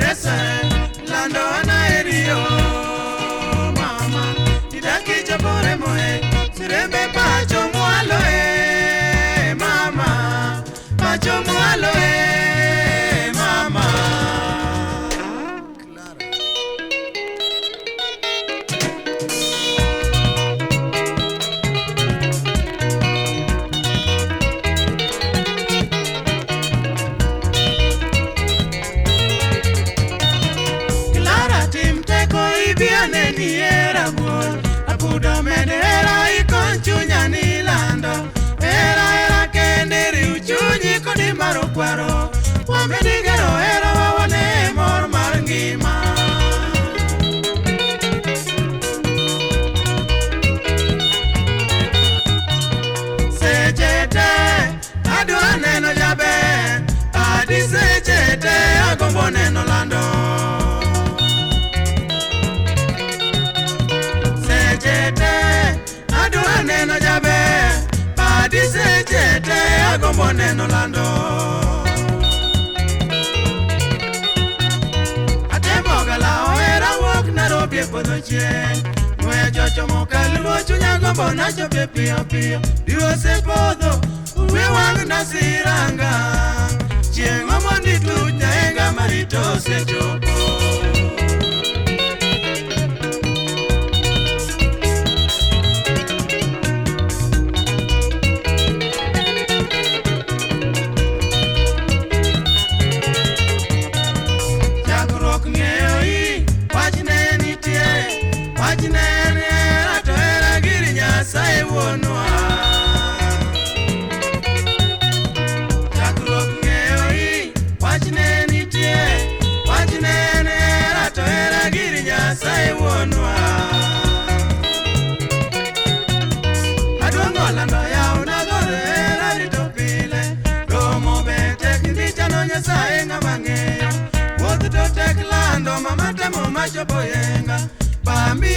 Teresa lando anaerio mama idaki chapore moe sirembe pacho mwalo mama pacho mwalo mama Apudo medera ikon chunya ni lando era kenderi uchunyi kodi maro kwaro wamedigero era wawane mor mar ngima sejete adwa neno jabe adi sejete agombo neno lando adwa neno jabe padi sejete agombo neno lando atemo gala era wok Nairobi podho chien we jocho mokaluo chunya gombo nachope piyo piyo diwo se podho uwe wang nasiranga chieng' omondi tuch naenga marito sechopo Mama temo macho boyenga, bambi